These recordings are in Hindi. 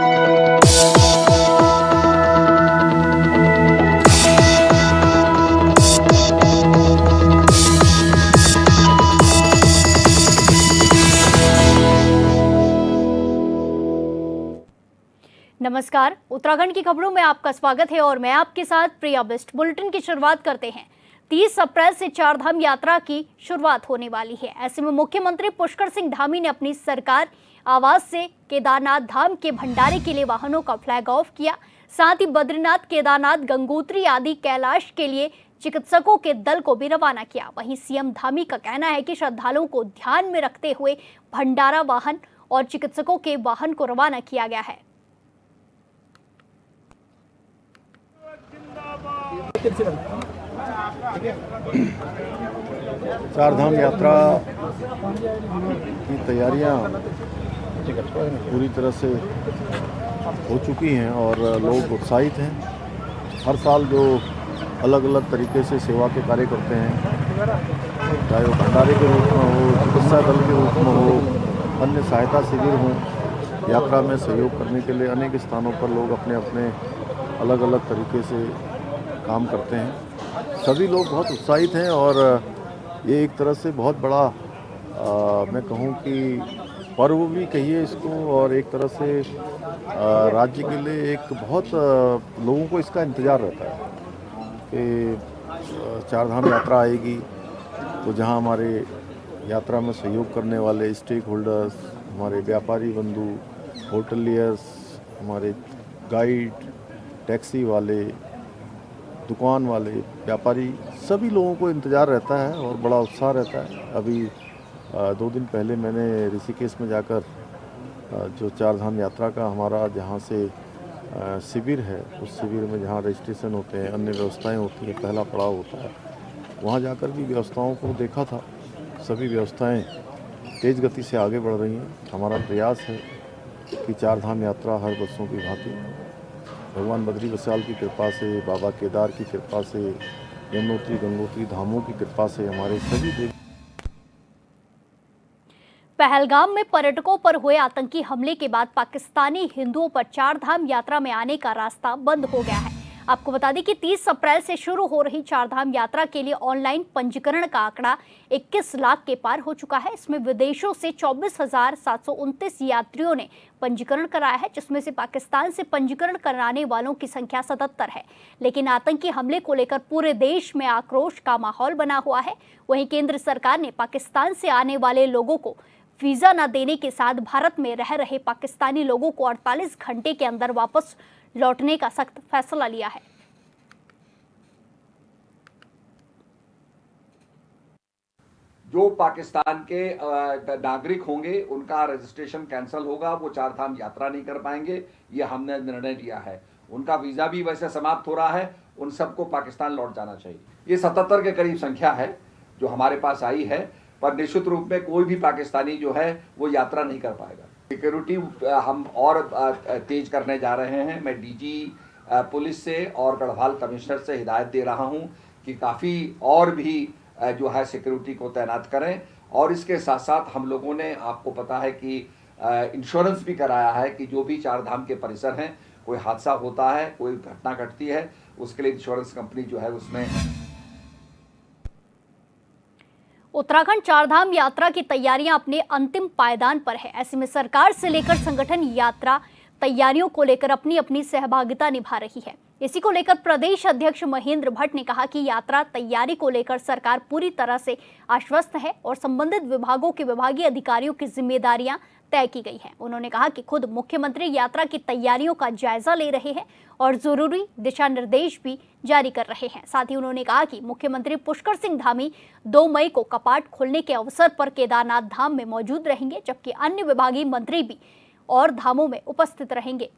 नमस्कार, उत्तराखंड की खबरों में आपका स्वागत है और मैं आपके साथ प्रिया बिस्ट। बुलेटिन की शुरुआत करते हैं। 30 अप्रैल से चारधाम यात्रा की शुरुआत होने वाली है। ऐसे में मुख्यमंत्री पुष्कर सिंह धामी ने अपनी सरकार आवास से केदारनाथ धाम के भंडारे के लिए वाहनों का फ्लैग ऑफ किया। साथ ही बद्रीनाथ, केदारनाथ, गंगोत्री आदि कैलाश के लिए चिकित्सकों के दल को भी रवाना किया। वहीं सीएम धामी का कहना है कि श्रद्धालुओं को ध्यान में रखते हुए भंडारा वाहन और चिकित्सकों के वाहन को रवाना किया गया है। चारधाम यात्रा की तैयारियां पूरी तरह से हो चुकी हैं और लोग उत्साहित हैं। हर साल जो अलग अलग तरीके से सेवा के कार्य करते हैं, चाहे वो भंडारे के रूप में हो, चिकित्सा दल के रूप में हो, अन्य सहायता शिविर हों, यात्रा में सहयोग करने के लिए अनेक स्थानों पर लोग अपने अपने अलग अलग तरीके से काम करते हैं। सभी लोग बहुत उत्साहित हैं और ये एक तरह से बहुत बड़ा मैं कहूँ कि पर्व भी कहिए इसको, और एक तरह से राज्य के लिए एक बहुत लोगों को इसका इंतज़ार रहता है कि चारधाम यात्रा आएगी तो जहाँ हमारे यात्रा में सहयोग करने वाले स्टेक होल्डर्स, हमारे व्यापारी बंधु, होटलियर्स, हमारे गाइड, टैक्सी वाले, दुकान वाले, व्यापारी, सभी लोगों को इंतज़ार रहता है और बड़ा उत्साह रहता है। अभी 2 दिन पहले मैंने ऋषिकेश में जाकर जो चारधाम यात्रा का हमारा जहाँ से शिविर है, उस शिविर में जहाँ रजिस्ट्रेशन होते हैं, अन्य व्यवस्थाएं होती हैं, पहला पड़ाव होता है, वहाँ जाकर भी व्यवस्थाओं को देखा था। सभी व्यवस्थाएं तेज़ गति से आगे बढ़ रही हैं। हमारा प्रयास है कि चारधाम यात्रा हर वर्षों की भांति भगवान बद्री विशाल की कृपा से, बाबा केदार की कृपा से, यमुनोत्री गंगोत्री धामों की कृपा से हमारे सभी देव। पहलगाम में पर्यटकों पर हुए आतंकी हमले के बाद पाकिस्तानी हिंदुओं पर चारधाम यात्रा में आने का रास्ता बंद हो गया है। आपको बता दें कि 30 अप्रैल से शुरू हो रही चारधाम यात्रा के लिए ऑनलाइन पंजीकरण का आंकड़ा 21 लाख के पार हो चुका है। इसमें विदेशों से 24,729 यात्रियों ने पंजीकरण कराया है, जिसमें से पाकिस्तान से पंजीकरण कराने वालों की संख्या 77 है। लेकिन आतंकी हमले को लेकर पूरे देश में आक्रोश का माहौल बना हुआ है। वहीं केंद्र सरकार ने पाकिस्तान से आने वाले लोगों को वीजा न देने के साथ भारत में रह रहे पाकिस्तानी लोगों को 48 घंटे के अंदर वापस लौटने का सख्त फैसला लिया है। जो पाकिस्तान के नागरिक होंगे उनका रजिस्ट्रेशन कैंसिल होगा, वो चारधाम यात्रा नहीं कर पाएंगे, ये हमने निर्णय लिया है। उनका वीजा भी वैसे समाप्त हो रहा है, उन सबको पाकिस्तान लौट जाना चाहिए। ये 77 के करीब संख्या है जो हमारे पास आई है, पर निश्चित रूप में कोई भी पाकिस्तानी जो है वो यात्रा नहीं कर पाएगा। सिक्योरिटी हम और तेज करने जा रहे हैं। मैं डीजी पुलिस से और गढ़वाल कमिश्नर से हिदायत दे रहा हूं कि काफ़ी और भी जो है सिक्योरिटी को तैनात करें। और इसके साथ साथ हम लोगों ने, आपको पता है कि इंश्योरेंस भी कराया है कि जो भी चारधाम के परिसर हैं, कोई हादसा होता है, कोई घटना घटती है, उसके लिए इंश्योरेंस कंपनी जो है उसमें। उत्तराखंड चारधाम यात्रा की तैयारियां अपने अंतिम पायदान पर है। ऐसे में सरकार से लेकर संगठन यात्रा तैयारियों को लेकर अपनी अपनी सहभागिता निभा रही है। इसी को लेकर प्रदेश अध्यक्ष महेंद्र भट्ट ने कहा कि यात्रा तैयारी को लेकर सरकार पूरी तरह से आश्वस्त है और संबंधित विभागों के विभागीय अधिकारियों की जिम्मेदारियां तय की गई हैं। उन्होंने कहा कि खुद मुख्यमंत्री यात्रा की तैयारियों का जायजा ले रहे हैं और जरूरी दिशा निर्देश भी जारी कर रहे हैं। साथ ही उन्होंने कहा कि मुख्यमंत्री पुष्कर सिंह धामी 2 मई को कपाट खोलने के अवसर पर केदारनाथ धाम में मौजूद रहेंगे, जबकि अन्य विभागीय मंत्री भी और धामों में उपस्थित रहेंगे।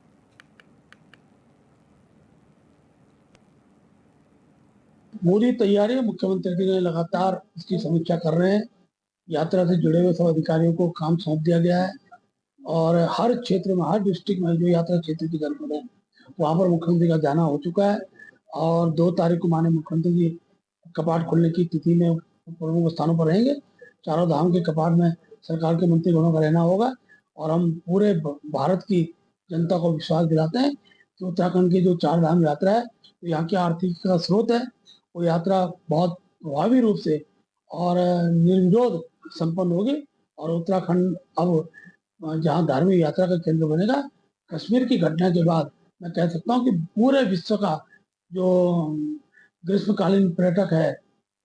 पूरी तैयारी मुख्यमंत्री जी ने लगातार इसकी समीक्षा कर रहे हैं। यात्रा से जुड़े हुए सब अधिकारियों को काम सौंप दिया गया है और हर क्षेत्र में, हर डिस्ट्रिक्ट में जो यात्रा क्षेत्र की जरूरत है वहाँ पर मुख्यमंत्री का जाना हो चुका है। और 2 तारीख को माननीय मुख्यमंत्री जी कपाट खोलने की तिथि में प्रमुख स्थानों पर रहेंगे। चारों धाम के कपाट में सरकार के मंत्रीगणों का रहना होगा और हम पूरे भारत की जनता को विश्वास दिलाते हैं कि उत्तराखंड की जो चार धाम यात्रा है, तो यहाँ की आर्थिक का स्रोत है। वो यात्रा बहुत प्रभावी रूप से और निर्विरोध संपन्न होगी और उत्तराखंड अब जहाँ धार्मिक यात्रा का केंद्र बनेगा। कश्मीर की घटना के बाद मैं कह सकता हूँ कि पूरे विश्व का जो ग्रीष्मकालीन पर्यटक है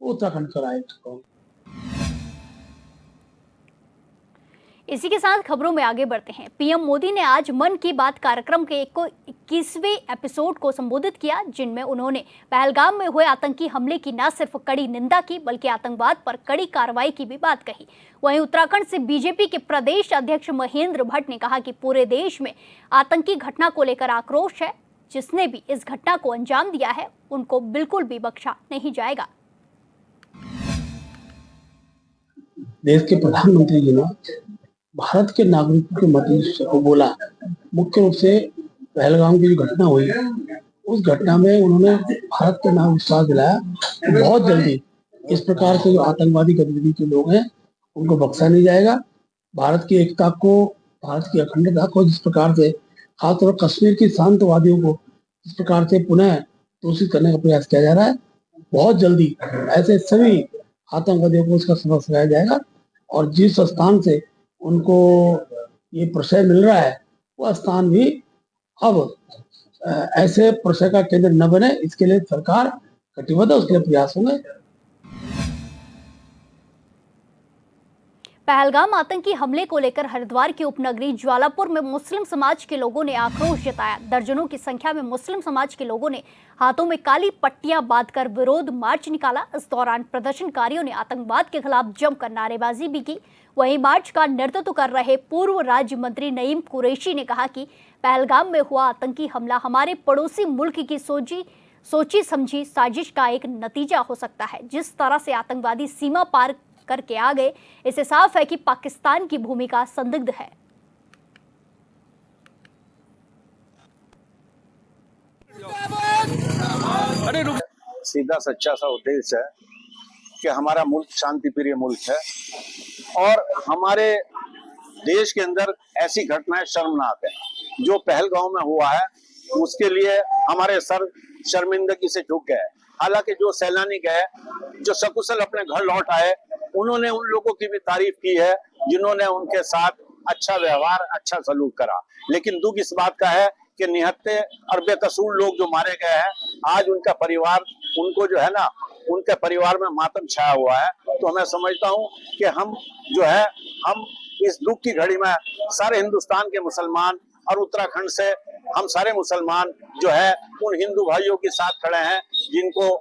वो उत्तराखंड पर आएगा। इसी के साथ खबरों में आगे बढ़ते हैं। पीएम मोदी ने आज मन की बात कार्यक्रम के 21वें एपिसोड को संबोधित किया, जिनमें उन्होंने पहलगाम में हुए आतंकी हमले की न सिर्फ कड़ी निंदा की बल्कि आतंकवाद पर कड़ी कार्रवाई की भी बात कही। वहीं उत्तराखंड से बीजेपी के प्रदेश अध्यक्ष महेंद्र भट्ट ने कहा कि पूरे देश में आतंकी घटना को लेकर आक्रोश है। जिसने भी इस घटना को अंजाम दिया है उनको बिल्कुल भी बख्शा नहीं जाएगा। देश के प्रधानमंत्री जी ने भारत के नागरिकों के मत को बोला। मुख्य रूप से पहलगाम की जो घटना हुई, उस घटना में उन्होंने भारत के नाम विश्वास दिलाया कि बहुत जल्दी इस प्रकार के जो आतंकवादी गतिविधि के लोग हैं उनको बख्शा नहीं जाएगा। भारत की एकता को, भारत की अखंडता को जिस प्रकार से, खासतौर पर कश्मीर की शांतवादियों को जिस प्रकार से पुनः दूषित करने का प्रयास किया जा रहा है, बहुत जल्दी ऐसे सभी आतंकवादियों को उसका सबक सिखाया जाएगा और जिस स्थान से उनको ये प्रशय मिल रहा है वह स्थान भी अब ऐसे प्रशय का केंद्र न बने, इसके लिए सरकार कटिबद्ध है, उसके लिए प्रयास होंगे। पहलगाम आतंकी हमले को लेकर हरिद्वार के उपनगरी ज्वालापुर में मुस्लिम समाज के लोगों ने आक्रोश जताया। दर्जनों की संख्या में मुस्लिम समाज के लोगों ने हाथों में काली पट्टियां बांधकर विरोध मार्च निकाला। इस दौरान प्रदर्शनकारियों ने आतंकवाद के खिलाफ जमकर नारेबाजी भी की। वहीं मार्च का नेतृत्व कर रहे पूर्व राज्य मंत्री नईम कुरैशी ने कहा कि पहलगाम में हुआ आतंकी हमला हमारे पड़ोसी मुल्क की सोची समझी साजिश का एक नतीजा हो सकता है। जिस तरह से आतंकवादी सीमा पार करके आ गए, इससे साफ है कि पाकिस्तान की भूमिका संदिग्ध है। सीधा सच्चा सा उद्देश्य है कि हमारा मुल्क शांति प्रिय मुल्क है और हमारे देश के अंदर ऐसी घटनाएं शर्मनाक है। जो पहलगाम में हुआ है उसके लिए हमारे सर शर्मिंदगी से झुक गए। हालांकि जो सैलानी गए, जो सकुशल अपने घर लौट आए, उन्होंने उन लोगों की भी तारीफ की है जिन्होंने उनके साथ अच्छा व्यवहार, अच्छा सलूक करा। लेकिन दुख इस बात का है कि निहत्थे और बेकसूर लोग जो मारे गए हैं, आज उनका परिवार, उनको जो है ना, उनके परिवार में मातम छाया हुआ है। तो मैं समझता हूँ कि हम जो है, हम इस दुख की घड़ी में सारे हिंदुस्तान के मुसलमान और उत्तराखंड से हम सारे मुसलमान जो है उन हिंदू भाइयों के साथ खड़े हैं जिनको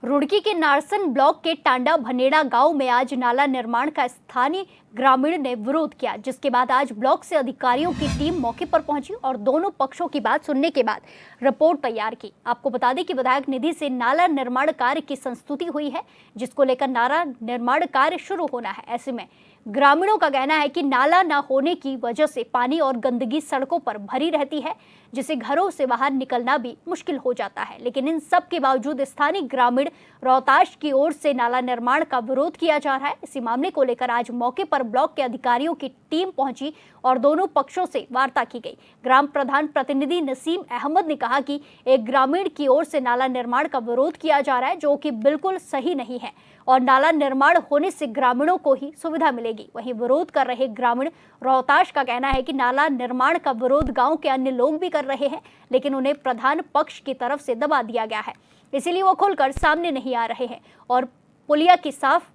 रुड़की के नारसन ब्लॉक के टांडा भनेड़ा गांव में आज नाला निर्माण का स्थानीय ग्रामीण ने विरोध किया, जिसके बाद आज ब्लॉक से अधिकारियों की टीम मौके पर पहुंची और दोनों पक्षों की बात सुनने के बाद रिपोर्ट तैयार की। आपको बता दें कि विधायक निधि से नाला निर्माण कार्य की संस्तुति हुई है, जिसको लेकर नाला निर्माण कार्य शुरू होना है। ऐसे में ग्रामीणों का कहना है कि नाला न होने की वजह से पानी और गंदगी सड़कों पर भरी रहती है, जिससे घरों से बाहर निकलना भी मुश्किल हो जाता है। लेकिन इन सब के बावजूद स्थानीय ग्रामीण रोहताश की ओर से नाला निर्माण का विरोध किया जा रहा है। इसी मामले को लेकर आज मौके पर ब्लॉक के अधिकारियों की टीम पहुंची और दोनों पक्षों से वार्ता की गई। ग्राम प्रधान प्रतिनिधि नसीम अहमद ने कहा कि एक ग्रामीण की ओर से नाला निर्माण का विरोध किया जा रहा है, जो कि बिल्कुल सही नहीं है और नाला निर्माण होने से ग्रामीणों को ही सुविधा मिलेगी। वहीं विरोध कर रहे ग्रामीण रोहताश का कहना है कि नाला निर्माण का विरोध गांव के अन्य लोग भी कर रहे हैं, लेकिन उन्हें प्रधान पक्ष की तरफ से दबा दिया गया है, इसीलिए वो खुलकर सामने नहीं आ रहे हैं और पुलिया की साफ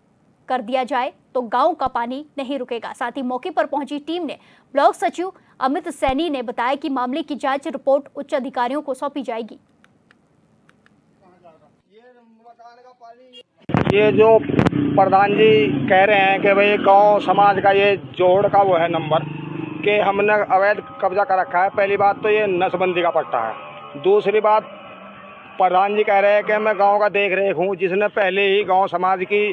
कर दिया जाए तो गांव का पानी नहीं रुकेगा। साथ ही मौके पर पहुंची टीम ने ब्लॉक सचिव अमित सैनी ने बताया कि मामले की जांच रिपोर्ट उच्च अधिकारियों को सौंपी जाएगी। ये जो प्रधान जी कह रहे हैं कि भाई गांव समाज का ये जोड़ का वो है नंबर कि हमने अवैध कब्जा कर रखा है। पहली बात तो ये नसबंदी का पट्टा है। दूसरी बात, प्रधान जी कह रहे हैं कि मैं गांव का देख रेख हूँ, जिसने पहले ही गांव समाज की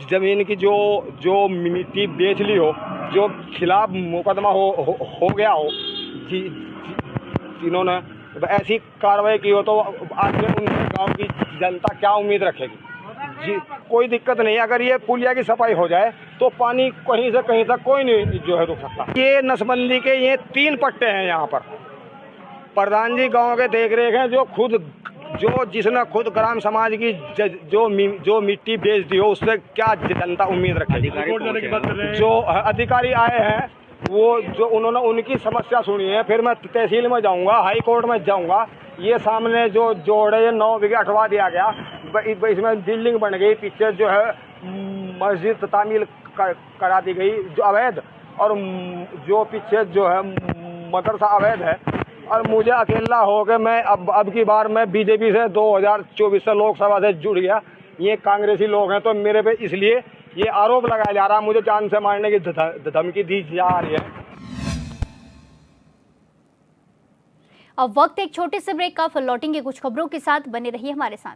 ज़मीन की जो मिट्टी बेच ली हो, जो खिलाफ मुकदमा हो गया हो, जिन्होंने ऐसी कार्रवाई की हो, तो आगे उनके गांव की जनता क्या उम्मीद रखेगी। जी कोई दिक्कत नहीं। अगर ये पुलिया की सफाई हो जाए तो पानी कहीं से कहीं तक कोई नहीं जो है रुक सकता। ये नसबंदी के ये 3 पट्टे हैं यहाँ पर। प्रधान जी गांव के देख रेख हैं, जिसने खुद ग्राम समाज की जो मिट्टी बेच दी हो, उससे क्या जनता उम्मीद रखेगी। जो अधिकारी आए हैं वो जो उन्होंने उनकी समस्या सुनी है, फिर मैं तहसील में जाऊंगा, हाई कोर्ट में जाऊंगा। ये सामने जो जोड़ है ये 9 बीघे हटवा दिया गया, इसमें बिल्डिंग बन गई, पीछे जो है मस्जिद तामील करा दी गई जो अवैध, और जो पीछे जो है मदरसा अवैध है। और मुझे अकेला हो गया, मैं अब की बार मैं बीजेपी से 2024 से लोकसभा से जुड़ गया। ये कांग्रेसी लोग हैं तो मेरे पे इसलिए ये आरोप लगाया जा रहा, मुझे जान से मारने की धमकी दी जा रही है। अब वक्त एक छोटे से ब्रेक का, फिर लौटेंगे कुछ खबरों के साथ। बने रहिए हमारे साथ।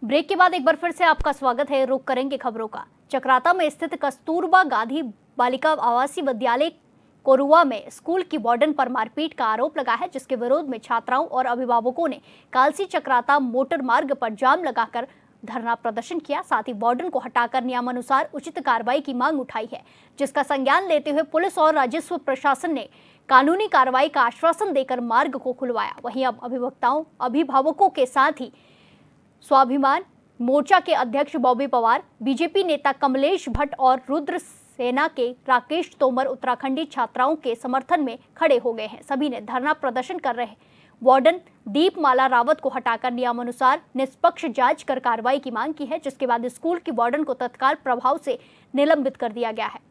ब्रेक के बाद एक बार फिर से आपका स्वागत है। रुक करेंगे खबरों का। चक्राता में स्थित कस्तूरबा गांधी बालिका आवासीय विद्यालय कोरुआ में स्कूल की वार्डन पर मारपीट का आरोप लगा है, जिसके विरोध में छात्राओं और अभिभावकों ने कालसी चक्राता मोटर मार्ग पर जाम लगाकर धरना प्रदर्शन किया। साथ ही वार्डन को हटाकर नियमानुसार उचित कार्रवाई की मांग उठाई है, जिसका संज्ञान लेते हुए पुलिस और राजस्व प्रशासन ने कानूनी कार्रवाई का आश्वासन देकर मार्ग को खुलवाया। वहीं अब अभिभावकों के साथ ही स्वाभिमान मोर्चा के अध्यक्ष बॉबी पवार, बीजेपी नेता कमलेश भट्ट और रुद्र सेना के राकेश तोमर उत्तराखंडी छात्राओं के समर्थन में खड़े हो गए हैं। सभी ने धरना प्रदर्शन कर रहे वार्डन दीपमाला रावत को हटाकर नियमानुसार निष्पक्ष जांच कर कार्रवाई की मांग की है, जिसके बाद स्कूल की वार्डन को तत्काल प्रभाव से निलंबित कर दिया गया है।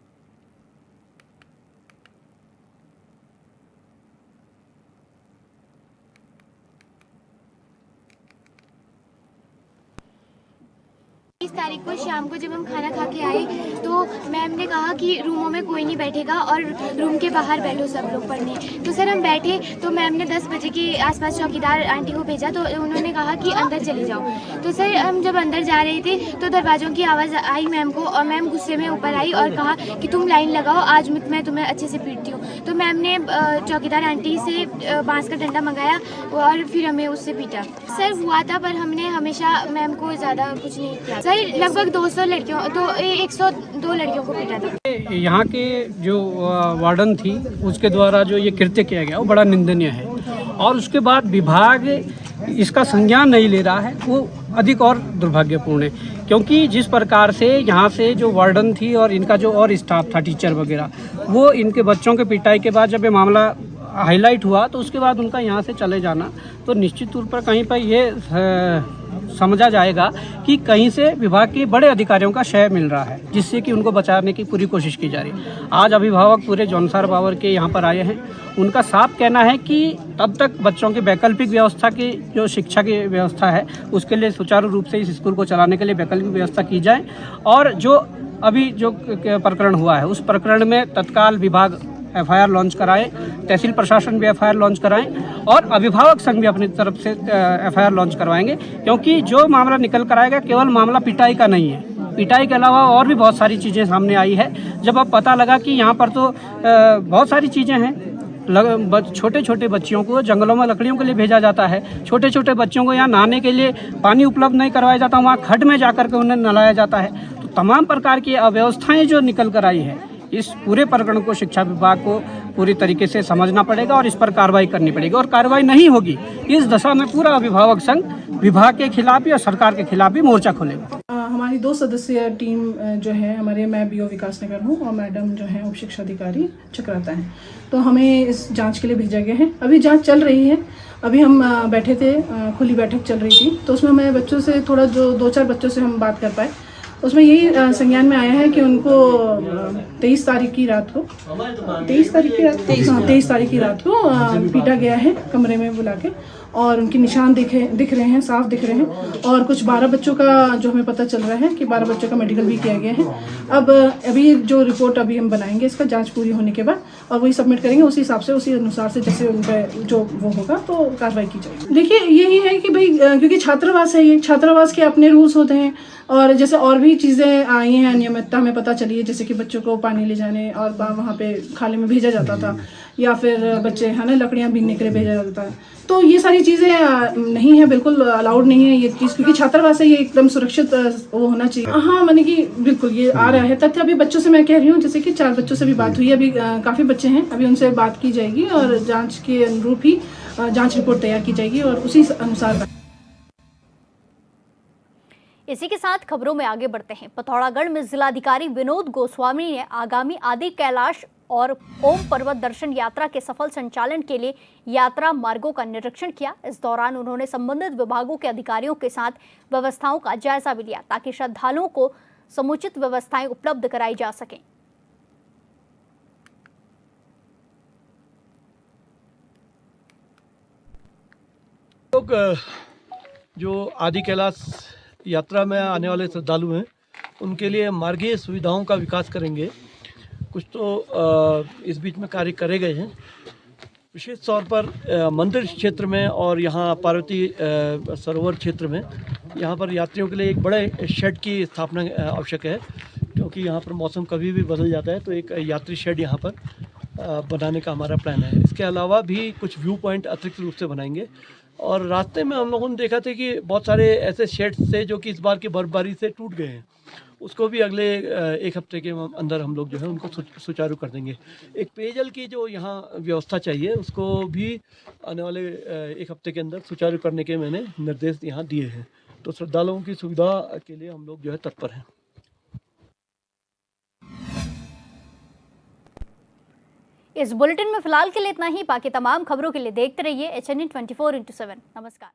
इस तारीख को शाम को जब हम खाना खा के आए तो मैम ने कहा कि रूमों में कोई नहीं बैठेगा और रूम के बाहर बैठो सब लोग पढ़ने। तो सर हम बैठे तो मैम ने 10 बजे के आसपास चौकीदार आंटी को भेजा, तो उन्होंने कहा कि अंदर चले जाओ। तो सर हम जब अंदर जा रहे थे तो दरवाज़ों की आवाज़ आई मैम को, और मैम गुस्से में ऊपर आई और कहा कि तुम लाइन लगाओ, आज मैं तुम्हें अच्छे से पीटती हूँ। तो मैम ने चौकीदार आंटी से बांस का डंडा मंगाया और फिर हमें उससे पीटा। सर हुआ था, पर हमने हमेशा मैम को ज़्यादा कुछ नहीं किया। सर लगभग 102 लड़कियों को पीटा था। यहाँ के जो वार्डन थी उसके द्वारा जो ये कृत्य किया गया वो बड़ा निंदनीय है, और उसके बाद विभाग इसका संज्ञान नहीं ले रहा है, वो अधिक और दुर्भाग्यपूर्ण है। क्योंकि जिस प्रकार से यहाँ से जो वार्डन थी और इनका जो और स्टाफ था, टीचर वगैरह, वो इनके बच्चों के पिटाई के बाद जब ये मामला हाईलाइट हुआ तो उसके बाद उनका यहाँ से चले जाना, तो निश्चित तौर पर कहीं पर ये समझा जाएगा कि कहीं से विभाग के बड़े अधिकारियों का शय मिल रहा है, जिससे कि उनको बचाने की पूरी कोशिश की जा रही है। आज अभिभावक पूरे जौनसार बावर के यहाँ पर आए हैं। उनका साफ कहना है कि तब तक बच्चों की वैकल्पिक व्यवस्था की जो शिक्षा की व्यवस्था है उसके लिए सुचारू रूप से इस स्कूल को चलाने के लिए वैकल्पिक व्यवस्था की जाए, और जो अभी जो प्रकरण हुआ है उस प्रकरण में तत्काल विभाग FIR लॉन्च कराएं, तहसील प्रशासन भी FIR लॉन्च कराएं, और अभिभावक संघ भी अपनी तरफ से FIR लॉन्च करवाएंगे। क्योंकि जो मामला निकल कर आएगा केवल मामला पिटाई का नहीं है, पिटाई के अलावा और भी बहुत सारी चीज़ें सामने आई है। जब अब पता लगा कि यहाँ पर तो बहुत सारी चीज़ें हैं, छोटे छोटे बच्चियों को जंगलों में लकड़ियों के लिए भेजा जाता है, छोटे छोटे बच्चों को यहाँ नहाने के लिए पानी उपलब्ध नहीं करवाया जाता, वहाँ खड्ड में जाकर के उन्हें नहलाया जाता है। तो तमाम प्रकार की अव्यवस्थाएँ जो निकल कर आई है, इस पूरे प्रकरण को शिक्षा विभाग को पूरी तरीके से समझना पड़ेगा और इस पर कार्रवाई करनी पड़ेगी। और कार्रवाई नहीं होगी, इस दशा में पूरा अभिभावक संघ विभाग के खिलाफ भी और सरकार के खिलाफ भी मोर्चा खोलेगा। हमारी 2 सदस्यीय टीम जो है हमारे, मैं BO विकास नगर हूँ और मैडम जो है उप शिक्षा अधिकारी चक्राता हैं। तो हमें इस जांच के लिए भेजा गया है। अभी जांच चल रही है। अभी हम बैठे थे, खुली बैठक चल रही थी, तो उसमें मैं बच्चों से थोड़ा जो 2-4 बच्चों से हम बात कर पाए, उसमें यही संज्ञान में आया है कि उनको 23 तारीख की रात को 23 तारीख की रात को पीटा गया है कमरे में बुला के, और उनके निशान दिख रहे हैं, साफ दिख रहे हैं। और कुछ 12 बच्चों का जो हमें पता चल रहा है कि 12 बच्चों का मेडिकल भी किया गया है। अब अभी जो रिपोर्ट अभी हम बनाएंगे इसका जांच पूरी होने के बाद और वही सबमिट करेंगे, उसी हिसाब से उसी अनुसार से जैसे उन पर जो वो होगा तो कार्रवाई की जाएगी। देखिए यही है कि भाई क्योंकि छात्रावास है, ये छात्रावास के अपने रूल्स होते हैं और जैसे और भी चीज़ें आई हैं अनियमितता हमें पता चली है, जैसे कि बच्चों को पानी ले जाने और वहाँ पे खाले में भेजा जाता था या फिर बच्चे है ना लकड़ियाँ बीनने के लिए भेजा जाता है। तो ये सारी चीज़ें नहीं है, बिल्कुल अलाउड नहीं है ये चीज़, क्योंकि छात्रावास है, ये एकदम सुरक्षित वो होना चाहिए। हाँ मैंने कि बिल्कुल ये आ रहा है तथ्य। अभी बच्चों से मैं कह रही हूँ, जैसे कि 4 बच्चों से भी बात हुई, अभी काफ़ी बच्चे हैं, अभी उनसे बात की जाएगी और जाँच के अनुरूप ही जाँच रिपोर्ट तैयार की जाएगी और उसी अनुसार। इसी के साथ खबरों में आगे बढ़ते हैं। पिथौरागढ़ में जिलाधिकारी विनोद गोस्वामी ने आगामी आदि कैलाश और ओम पर्वत दर्शन यात्रा के सफल संचालन के लिए यात्रा मार्गों का निरीक्षण किया। इस दौरान उन्होंने संबंधित विभागों के अधिकारियों के साथ व्यवस्थाओं का जायजा भी लिया ताकि श्रद्धालुओं को समुचित व्यवस्थाएं उपलब्ध कराई जा सकें। लोग जो आदि कैलाश यात्रा में आने वाले श्रद्धालु हैं उनके लिए मार्गीय सुविधाओं का विकास करेंगे। कुछ तो इस बीच में कार्य करे गए हैं, विशेष तौर पर मंदिर क्षेत्र में और यहाँ पार्वती सरोवर क्षेत्र में यहाँ पर यात्रियों के लिए एक बड़े शेड की स्थापना आवश्यक है, क्योंकि यहाँ पर मौसम कभी भी बदल जाता है। तो एक यात्री शेड यहाँ पर बनाने का हमारा प्लान है। इसके अलावा भी कुछ व्यू पॉइंट अतिरिक्त रूप से बनाएंगे। और रास्ते में हम लोगों ने देखा था कि बहुत सारे ऐसे शेड्स थे जो कि इस बार की बर्फबारी से टूट गए हैं, उसको भी अगले 1 हफ्ते के अंदर हम लोग जो है उनको सुचारू कर देंगे। एक पेयजल की जो यहाँ व्यवस्था चाहिए उसको भी आने वाले 1 हफ्ते के अंदर सुचारू करने के मैंने निर्देश यहाँ दिए हैं। तो श्रद्धालुओं की सुविधा के लिए हम लोग जो है तत्पर हैं। इस बुलेटिन में फिलहाल के लिए इतना ही। बाकी तमाम खबरों के लिए देखते रहिए HNN 24/7। नमस्कार।